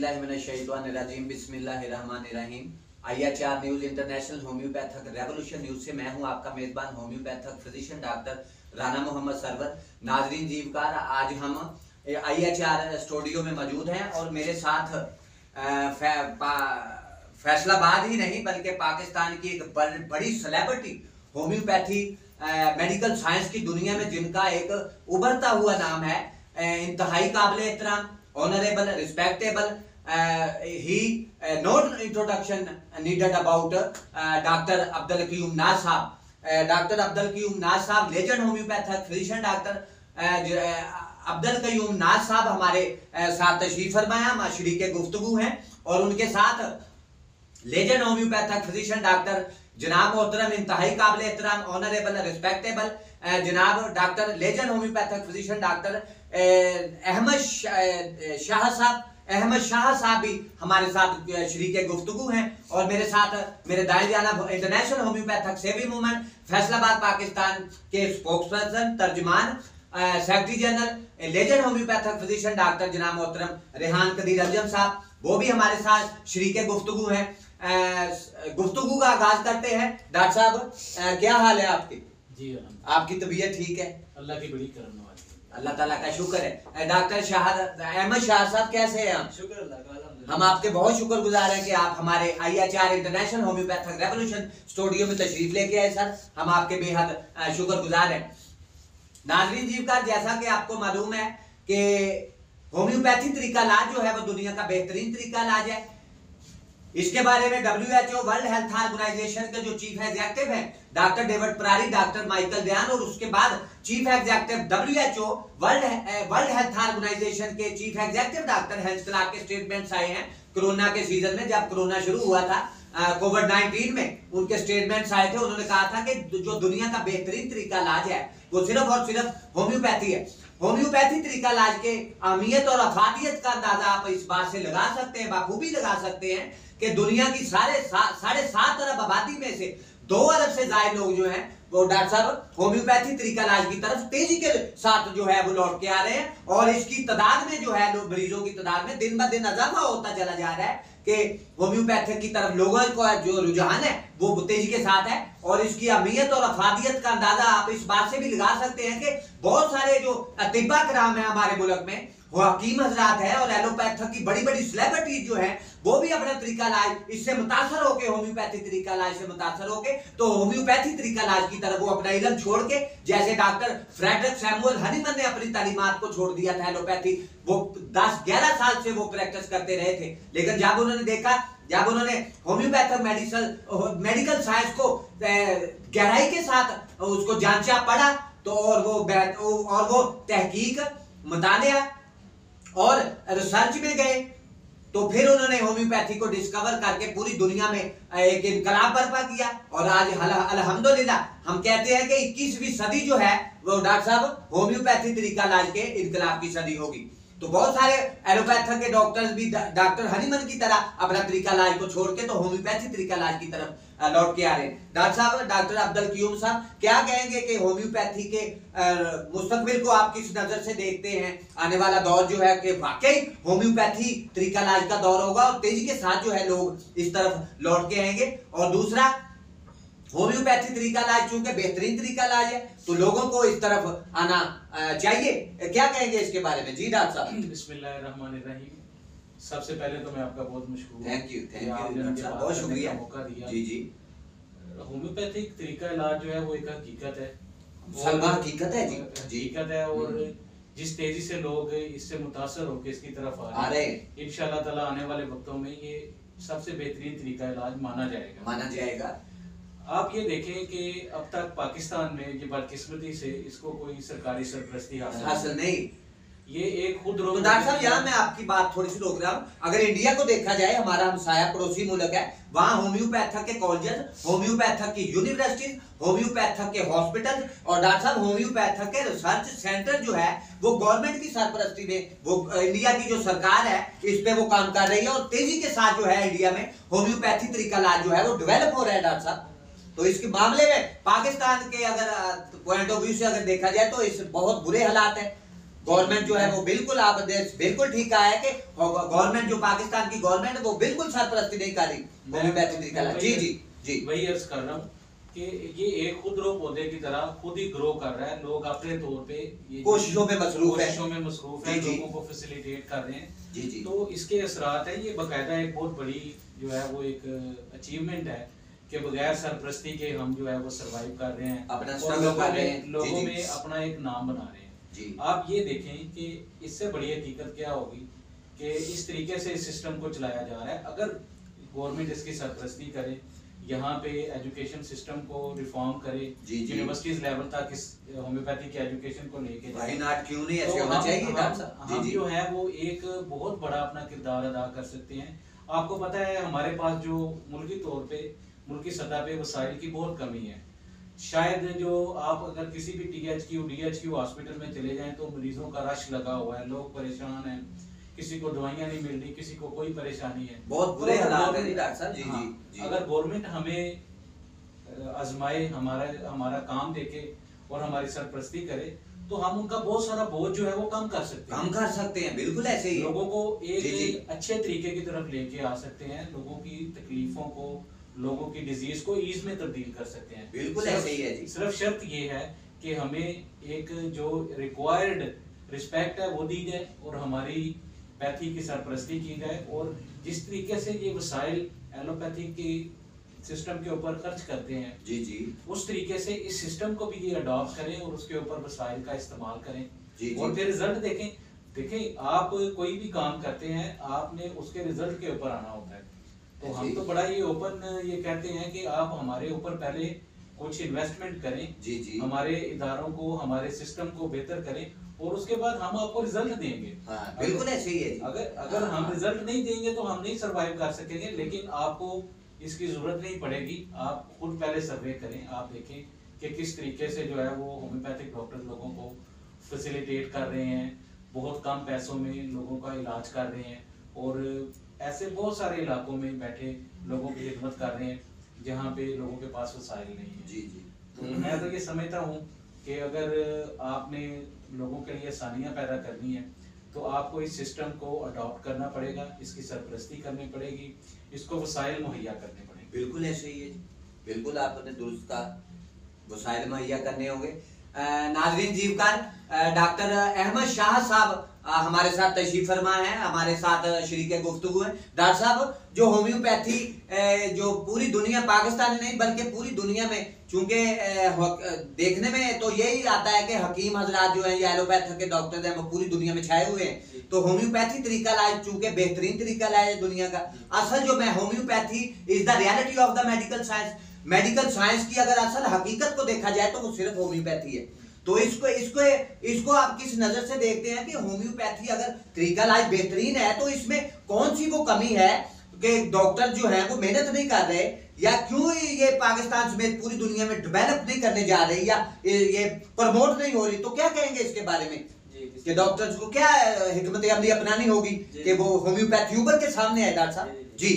औज़ुबिल्लाहिमिनश्शैतानिर्रजीम बिस्मिल्लाहिर्रहमानिर्रहीम। IHR news international homeopathic revolution news से मैं हूं आपका मेज़बान homeopathic physician doctor Rana Mohammad Sarwar. नाज़रीन जीवकार, आज हम IHR स्टूडियो में मौजूद हैं और मेरे साथ फैसलाबाद ही नहीं बल्कि पाकिस्तान की एक बड़ी सेलिब्रिटी होम्योपैथी मेडिकल साइंस की दुनिया में जिनका एक उभरता हुआ नाम है, इंतहाई काबिल एहतराम, honourable, respectable, he no introduction needed about doctor Abdul Qayyum Naz साहब। डॉक्टर अब्दुल क़य्यूम नाज साहब legend homeopathic physician doctor Abdul Qayyum Naz साहब हमारे साथ तशरीफ फरमाया, हम शरीके गुफ्तगू हैं और उनके साथ लेजेंड होम्योपैथिक फिजिशियन डॉक्टर जनाब मोहतरम, इंतहाई काबिल एहतराम, ऑनरेबल, रिस्पेक्टेबल जनाब doctor legend homeopathic physician doctor Ahmad Shah साहब भी हमारे साथ शरीके गुफ्तगू हैं और मेरे साथ मेरे दाएं जानिब international homeopathic saving movement Faisalabad Pakistan के स्पोक्सपर्सन, तर्जमान, secretary general, legend homeopathic physician doctor जनाब मोहतरम रेहान कदीर अजम साहब, वो भी हमारे साथ शरीके गुफ्तगू हैं। गुफ्तगू का आगाज करते हैं। डॉक्टर साहब, क्या हाल है आपकी? जी, आपकी तबीयत ठीक है? अल्लाह की बड़ी करम नवाज़ी, अल्लाह ताला का शुक्र है। डॉक्टर अहमद शाह साहब, कैसे हैं आप? शुक्र अल्लाह का, अल्हम्दुलिल्लाह। हम आपके बहुत शुक्रगुजार हैं कि आप हमारे IHR international homeopathic revolution studio में तशरीफ लेके आए सर, हम आपके बेहद शुक्रगुजार हैं। नाज़रीन जीवकार, जैसा कि आपको मालूम है कि होम्योपैथी तरीका इलाज जो है वो दुनिया का बेहतरीन तरीका इलाज है। इसके बारे में WHO वर्ल्ड हेल्थ ऑर्गेनाइजेशन के जो चीफ एग्जीक्यूटिव हैं डॉक्टर डेविड परारी, डॉक्टर माइकल रयान, और उसके बाद chief executive WHO world health organisation के chief executive doctor Hans Clark के स्टेटमेंट्स आए हैं कोरोना के सीजन में, जब कोरोना शुरू हुआ था कोविड-19 में, उनके स्टेटमेंट्स आए थे। उन्होंने कहा था कि जो दुनिया का बेहतरीन तरीका इलाज है वो सिर्फ और सिर्फ होम्योपैथी है। होम्योपैथी तरीका इलाज के अहमियत और अफादियत का अंदाजा आप इस बात से लगा सकते हैं, बाखूबी लगा सकते हैं कि दुनिया की 7.5 अरब आबादी में से 2 अरब से ज्यादा लोग जो हैं वो डॉक्टर साहब होम्योपैथी तरीका इलाज की तरफ तेजी के साथ जो है वो लौट के आ रहे हैं और इसकी तादाद में जो है मरीजों की तादाद में दिन ब दिन इजाफा होता चला जा रहा है कि होम्योपैथिक की तरफ लोगों का जो रुझान है वो तेजी के साथ है। और इसकी अहमियत और अफादियत का अंदाजा आप इस बात से भी लगा सकते हैं कि बहुत सारे जो अतिबा कराम है हमारे मुल्क में, वो हकीम हजरात है और एलोपैथिक की बड़ी बड़ी सेलिब्रिटीज जो है वो भी अपना तरीका इलाज इससे मुतासर होके, होम्योपैथी तरीका इलाज से मुतासर होके, तो होम्योपैथी तरीका इलाज की तरफ वो अपना इल्म छोड़ के, जैसे डॉक्टर फ्रेडरिक सैमुअल हनीमन ने अपनी तालीमात को छोड़ दिया था एलोपैथी, वो 10-11 साल से वो प्रैक्टिस करते रहे थे, लेकिन जब उन्होंने देखा, जब उन्होंने होम्योपैथिक मेडिकल साइंस को गहराई के साथ उसको जांचा पढ़ा तो और वो तहकीक, मुतालिया और रिसर्च में गए, तो फिर उन्होंने होम्योपैथी को डिस्कवर करके पूरी दुनिया में एक इनकलाब बर्पा किया। और आज अल्हम्दुलिल्लाह हम कहते हैं कि 21वीं सदी जो है वो डॉक्टर साहब होम्योपैथी तरीका इलाज के इनकलाब की सदी होगी। तो बहुत सारे एलोपैथिक के डॉक्टर्स भी डॉक्टर हनीमन की तरह अपना तरीका इलाज को छोड़ के तो होम्योपैथी तरीका इलाज की तरफ लौट के आ रहे हैं। डॉक्टर साहब, डॉक्टर अब्दुल क़य्यूम साहब, क्या कहेंगे कि होम्योपैथी के मुस्तकबिल को आप किस नजर से देखते हैं? आने वाला दौर जो है कि वाकई होम्योपैथी तरीका इलाज का दौर होगा और तेजी के साथ जो है लोग इस तरफ लौट के आएंगे। और दूसरा, होम्योपैथी तरीका इलाज चूंकि बेहतरीन तरीका इलाज है तो लोगों को इस तरफ आना चाहिए, क्या कहेंगे इसके बारे में? जी डॉक्टर साहब। बिस्मिल्लाहिर्रहमानिर्रहीम। सबसे पहले तो मैं आपका बहुत मशहूर हूं। थैंक यू बहुत शुक्रिया मौका दिया। जी जी। होम्योपैथिक तरीका इलाज जो है वो एक हकीकत है, हकीकत है जी, हकीकत है। और जिस तेजी से लोग इससे मुतासर होकर इसकी तरफ आ रहे हैं, इंशाअल्लाह ताला आने वाले वक्तों में ये सबसे बेहतरीन तरीका इलाज माना जाएगा। आप ये देखें कि अब तक पाकिस्तान में ये बदकिस्मती से इसको कोई सरकारी सरपरस्ती हासिल नहीं। ये एक खुद तो डॉक्टर साहब, यहाँ मैं आपकी बात थोड़ी सी रोक रहा हूँ। अगर इंडिया को देखा जाए, हमारा हमसाया पड़ोसी मुल्क है, वहाँ होम्योपैथिक के कॉलेज, होम्योपैथिक की यूनिवर्सिटीज, होम्योपैथिक के हॉस्पिटल और डॉक्टर साहब होम्योपैथिक के रिसर्च सेंटर जो है वो गवर्नमेंट की सरपरस्ती में, वो इंडिया की जो सरकार है इस पे वो काम कर रही है और तेजी के साथ जो है इंडिया में होम्योपैथी तरीका इलाज जो है वो डेवलप हो रहा है। डॉक्टर साहब, तो इसके मामले में पाकिस्तान के अगर पॉइंट ऑफ व्यू से अगर देखा जाए तो इस बहुत बुरे हालात है। गवर्नमेंट जो है वो बिल्कुल, आप बिल्कुल ठीक कहा है कि गवर्नमेंट जो पाकिस्तान की गवर्नमेंट है वो बिल्कुल सरपरस्ती नहीं कर रही होम्योपैथी तरीका। जी जी जी, वही अर्ज कर रहा हूँ कि ये एक खुदरो पौधे की तरह खुद ही ग्रो कर रहा है। लोग अपने तौर पे कोशिशों में मसरूफ है, लोगों को फैसिलिटेट कर रहे हैं। जी जी, तो इसके असरात है, ये बाकायदा एक बहुत बड़ी जो है वो एक अचीवमेंट है कि बगैर सरपरस्ती के हम जो है वो सरवाइव कर रहे हैं, अपना स्ट्रगल कर रहे हैं, लोगों में अपना एक नाम बना रहे हैं जी। आप ये देखें कि इससे बड़ी हकीकत क्या होगी कि इस तरीके से इस सिस्टम को चलाया जा रहा है। अगर गवर्नमेंट इसकी सरपरस्ती करे, यहाँ पे एजुकेशन सिस्टम को रिफॉर्म करे, यूनिवर्सिटीज लेवल तक इस होम्योपैथी के एजुकेशन को लेके जाए, क्यों नहीं ऐसे होना चाहिए। हम जो है वो एक बहुत बड़ा अपना किरदार अदा कर सकते हैं। आपको पता है हमारे पास जो मुल्की तौर पे, मुल्की सतह पे वसाइल की बहुत कमी है। शायद जो आप अगर किसी भी THQ DHQ हॉस्पिटल में चले जाएं तो मरीजों का रश लगा हुआ है, लोग परेशान हैं, किसी को दवाइयां नहीं मिल रही, किसी को कोई परेशानी है, बहुत बुरे हालात हैं डॉक्टर साहब। जी जी, अगर गवर्नमेंट हमें आजमाए, हमारा काम देखे और हमारी सरपरस्ती करे तो हम उनका बहुत सारा बोझ जो है वो कम कर सकते हैं। बिल्कुल ऐसे ही लोगों को एक अच्छे तरीके की तरफ लेके आ सकते हैं, लोगों की तकलीफों को, लोगों की डिजीज को ईज में तब्दील कर सकते हैं। बिल्कुल ऐसे ही है जी। सिर्फ शर्त ये है कि हमें एक जो रिक्वायर्ड रिस्पेक्ट है वो दी जाए और हमारी पैथी की सरपरस्ती की जाए, और जिस तरीके से ये वसाइल एलोपैथी की सिस्टम के ऊपर खर्च करते हैं जी जी, उस तरीके से इस सिस्टम को भी ये अडॉप्ट करें और उसके ऊपर वसाइल का इस्तेमाल करें जी और फिर रिजल्ट देखें। आप कोई भी काम करते हैं आपने उसके रिजल्ट के ऊपर आना होता है। तो हम तो बड़ा ये ओपन ये कहते हैं कि आप हमारे ऊपर पहले कुछ इन्वेस्टमेंट करें जी जी, हमारे इदारों को, हमारे सिस्टम को बेहतर करें और उसके बाद हम आपको रिजल्ट देंगे। बिल्कुल ऐसे ही है। अगर हम रिजल्ट नहीं देंगे तो हम नहीं सरवाइव कर सकेंगे, लेकिन आपको इसकी जरूरत नहीं पड़ेगी। आप खुद पहले सर्वे करें, आप देखें कि किस तरीके से जो है वो होम्योपैथिक डॉक्टर लोगों को फैसिलिटेट कर रहे हैं, बहुत कम पैसों में लोगों का इलाज कर रहे हैं और ऐसे बहुत सारे इलाकों में बैठे लोगों की खिदमत कर रहे हैं जहाँ पे लोगों के पास वसाइल नहीं है। जी जी, तो मैं तो ये समझता हूँ कि अगर आपने लोगों के लिए आसानियाँ पैदा करनी है तो आपको इस सिस्टम को अडॉप्ट करना पड़ेगा, इसकी सरपरस्ती करनी पड़ेगी, इसको वसाइल मुहैया करने पड़ेंगे। बिल्कुल ऐसे ही है, बिल्कुल आपने दुरुस्त कहा, वसाइल मुहैया करने होंगे। नाज़रीन जीवकार, डॉक्टर अहमद शाह साहब हमारे साथ तशरीफ फरमा है, हमारे साथ शरीके गुफ्तगू है। डॉक्टर साहब, जो होम्योपैथी जो पूरी दुनिया, पाकिस्तान नहीं बल्कि पूरी दुनिया में, चूंकि देखने में तो यही आता है कि हकीम हजरात जो है या एलोपैथ के डॉक्टर हैं वो पूरी दुनिया में छाए हुए हैं, तो होम्योपैथी तरीका इलाज चूंकि बेहतरीन तरीका इलाज है दुनिया का। असल जो मैं homeopathy is the reality of the medical science, medical science की अगर असल हकीकत को देखा जाए तो वो सिर्फ होम्योपैथी है। तो इसको आप किस नजर से देखते हैं कि होम्योपैथी अगर तरीका इलाज बेहतरीन है तो इसमें कौन सी वो कमी है कि डॉक्टर जो है वो मेहनत नहीं कर रहे, या क्यों ये पाकिस्तान समेत पूरी दुनिया में डेवलप नहीं करने जा रहे, या ये प्रमोट नहीं हो रही? तो क्या कहेंगे इसके बारे में कि डॉक्टर्स को क्या हिकमत अमली अपनानी होगी कि वो होम्योपैथी उभर के सामने है? डॉक्टर साहब जी,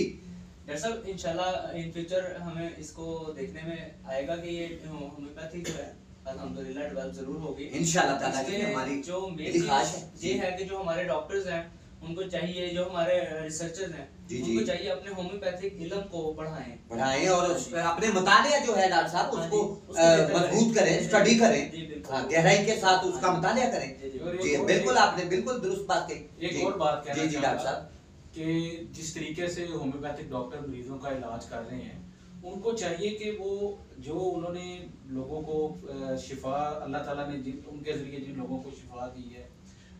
डॉक्टर साहब इंशाल्लाह इन फ्यूचर हमें इसको देखने में आएगा कि ये होम्योपैथी जो है अल्हम्दुलिल्लाह डेवलप जरूर होगी इंशाल्लाह ताला। की हमारी जो मेन ख्वाहिश ये है कि जो हमारे डॉक्टर्स हैं उनको चाहिए, जो हमारे रिसर्चर्स हैं उनको चाहिए अपने होम्योपैथिक इल्म को बढ़ाएं और अपने मुतालिया जो है डॉक्टर साहब उसको मजबूत करें, स्टडी करें, गहराई के साथ उसका मुतालिया करें। जी बिल्कुल, आपने बिल्कुल दुरुस्त बात कही। एक और बात कहना जी डॉक्टर साहब कि जिस तरीके से होम्योपैथिक डॉक्टर मरीजों का इलाज कर रहे हैं, उनको चाहिए कि वो जो उन्होंने लोगों को शिफा, अल्लाह ताला ने उनके जरिए जिन लोगों को शिफा दी है,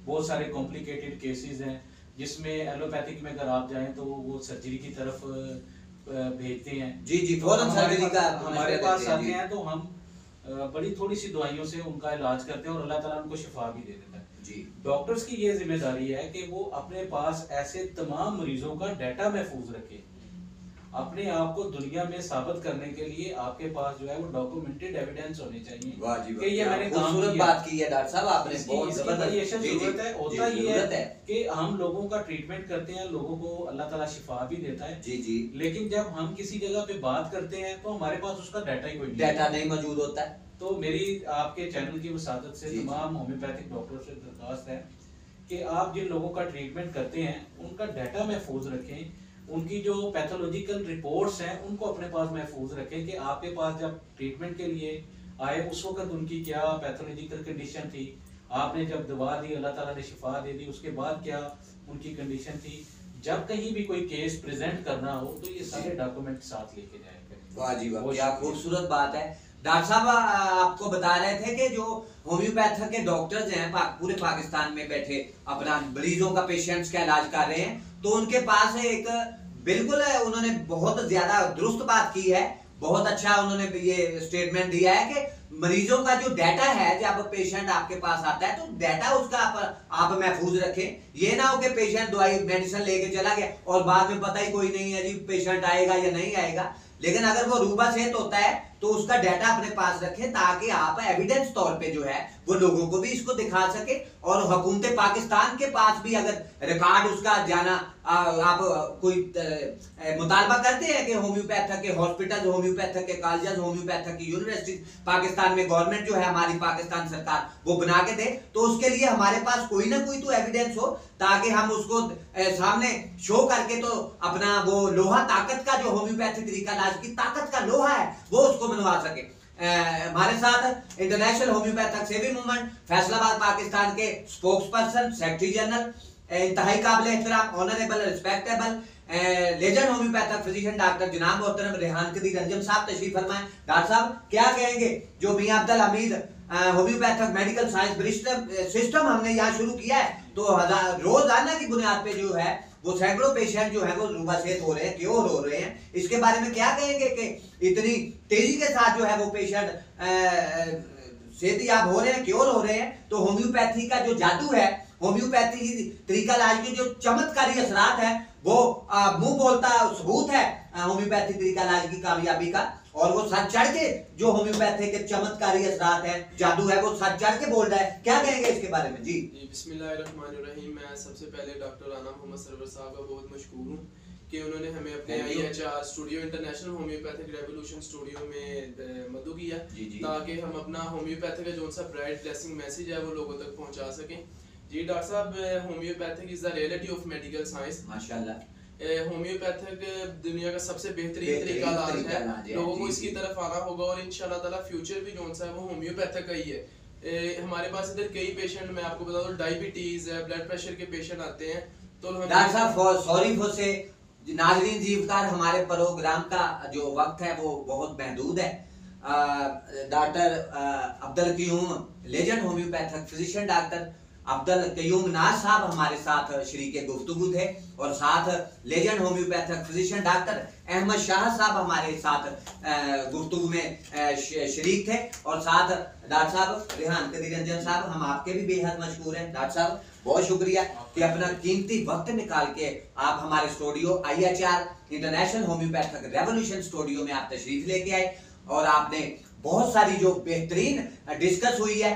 बहुत सारे कॉम्प्लिकेटेड केसेस हैं जिसमें एलोपैथिक में अगर आप जाएं तो वो सर्जरी की तरफ भेजते हैं। जी जी, फौरन सर्जरी का हमारे पास आते हैं तो हम बड़ी थोड़ी सी दवाइयों से उनका इलाज करते हैं और अल्लाह ताला उनको शिफा भी दे देता है। जी, डॉक्टर्स की ये जिम्मेदारी है कि वो अपने पास ऐसे तमाम मरीजों का डाटा महफूज रखें। अपने आप को दुनिया में साबित करने के लिए आपके पास जो है वो डॉक्यूमेंटेड एविडेंस होने चाहिए कि ये मैंने काम किया। बात की है डॉक्टर साहब आपने, बहुत जबरदस्त जरूरत है। होता ये है कि हम लोगों का ट्रीटमेंट करते हैं, लोगों को अल्लाह ताला शिफा भी देता है जी जी, लेकिन जब हम किसी जगह पे बात करते हैं तो हमारे पास उसका डाटा ही कोई डाटा नहीं मौजूद होता है। तो मेरी आपके चैनल की वसादत से तमाम होम्योपैथिक डॉक्टरों से दरख्वास्त है कि आप जिन लोगों का ट्रीटमेंट करते हैं उनका डाटा महफूज रखें, उनकी जो पैथोलॉजिकल रिपोर्ट्स हैं उनको अपने पास महफूज रखें कि आपके पास जब ट्रीटमेंट के लिए आए उस वक्त उनकी क्या पैथोलॉजिकल कंडीशन थी, आपने जब दवा दी अल्लाह ताला ने शिफा दे दी उसके बाद क्या उनकी कंडीशन थी। जब कहीं भी कोई केस प्रेजेंट करना हो तो ये सारे डॉक्यूमेंट साथ लेके जाएंगे। वाह जी वाह, क्या खूबसूरत बात है। डॉक्टर साहब आपको बता रहे थे कि जो होम्योपैथ के डॉक्टर्स हैं पूरे पाकिस्तान में बैठे अपना मरीजों का, पेशेंट्स का इलाज कर रहे हैं, तो उनके पास एक बिल्कुल उन्होंने बहुत ज्यादा दुरुस्त बात की है, बहुत अच्छा उन्होंने ये स्टेटमेंट दिया है कि मरीजों का जो डाटा है, जब पेशेंट आपके पास आता है तो डाटा उसका आप महफूज रखें। ये ना हो कि पेशेंट दवाई मेडिसिन लेके चला गया और बाद में पता ही कोई नहीं है जी पेशेंट आएगा या नहीं आएगा। लेकिन अगर वो रूबा सेहत होता है तो उसका डाटा अपने पास रखें ताकि आप एविडेंस तौर पे जो है वो लोगों को भी इसको दिखा सके, और हुकूमत पाकिस्तान के पास भी अगर रिकॉर्ड उसका जाना आप कोई मुतालबा करते हैं कि होम्योपैथ के हॉस्पिटल, होम्योपैथ के कॉलेज, होम्योपैथ की यूनिवर्सिटी पाकिस्तान में गवर्नमेंट जो है हमारी पाकिस्तान सरकार वो बना के दे, तो उसके लिए हमारे पास कोई ना कोई तो एविडेंस हो ताकि हम उसको सामने शो करके तो अपना वो लोहा ताकत का जो होम्योपैथी तरीका इलाज की ताकत का लोहा है वो उसको मनवा सके। हमारे साथ international homeopathic saving movement Faisalabad Pakistan के स्पोक्स पर्सन, सेक्रेटरी जनरल, इंतहाई काबिल एहतराम, honourable, respectable legend homeopathic physician doctor जनाब मोहतरम रेहान कदीर अंजम साहब तशरीफ फरमाएं। डॉक्टर साहब क्या कहेंगे, जो मियां Abdul Hamid homeopathic medical science system हमने यहाँ शुरू किया है, तो रोजाना की बुनियाद पे जो है वो सैकड़ों पेशेंट जो है वो रूबा सेहत हो रहे हैं, क्योर हो रहे हैं, इसके बारे में क्या कहेंगे कि इतनी तेजी के साथ जो है वो पेशेंट सेहतयाब हो रहे हैं, क्योर हो रहे हैं। तो होम्योपैथी का जो जादू है, होम्योपैथी तरीका इलाज के जो चमत्कारी असरात है वो मुंह बोलता सबूत है होम्योपैथी तरीका इलाज की कामयाबी का, और वो सच चढ़ के जो होम्योपैथी के चमत्कारी असरात है, जादू है, वो सच चढ़ के बोल रहा है। क्या कहेंगे इसके बारे में? जी बिस्मिल्लाहिर्रहमानिर्रहीम। मैं सबसे पहले डॉक्टर राना मोहम्मद सरवर साहब का बहुत मशकूर हूँ कि उन्होंने हमें अपने IHR studio international homeopathic revolution studio में मदू किया ताकि हम अपना होम्योपैथिक का जो सा ब्राइट ब्लेसिंग मैसेज है वो लोगों तक पहुँचा सकें। जी डॉक्टर साहब, homeopathic is the reality of medical science. माशाल्लाह, होम्योपैथिक दुनिया का सबसे बेहतरीन तरीका इलाज है, लोगों को इसकी तरफ आना होगा और इंशाल्लाह ताला फ्यूचर भी जो है वो होम्योपैथिक का ही है। हमारे पास इधर कई पेशेंट, मैं आपको बता दूं, डायबिटीज है, ब्लड प्रेशर के पेशेंट आते हैं। तो डॉक्टर साहब सॉरी फॉर से नाज़रीन जीवकार, हमारे प्रोग्राम का जो वक्त है वो बहुत महदूद है। Doctor Abdul Qayyum legend homeopathic physician doctor Abdul Qayyum Naz साहब हमारे साथ शरीके गुफ्तगू थे, और साथ legend homeopathic physician doctor Ahmad Shah साहब हमारे साथ गुफ्तगू में शरीक थे, और साथ डॉक्टर साहब रेहान कदीर अंजम साहब, हम आपके भी बेहद मशहूर हैं। डॉक्टर साहब बहुत शुक्रिया कि अपना कीमती वक्त निकाल के आप हमारे studio IHR international homeopathic revolution studio में आप तशरीफ लेके आए, और आपने बहुत सारी जो बेहतरीन डिस्कस हुई है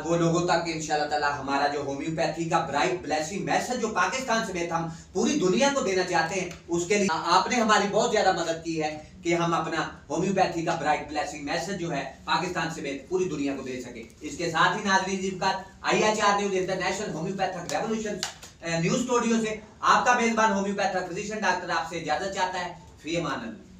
वो लोगों तक इंशाल्लाह ताला हमारा जो होम्योपैथी का ब्राइट ब्लेसिंग मैसेज जो पाकिस्तान समेत हम पूरी दुनिया को देना चाहते हैं, उसके लिए आपने हमारी बहुत ज्यादा मदद की है कि हम अपना होम्योपैथी का ब्राइट ब्लेसिंग मैसेज जो है पाकिस्तान समेत पूरी दुनिया को दे सके। इसके साथ ही नाज़रीन जीवकार, IHR news international homeopathic revolution news studio से आपका मेजबान होम्योपैथिक फिजिशियन डॉक्टर आपसे इजाजत चाहता है। फी अमान अल्लाह।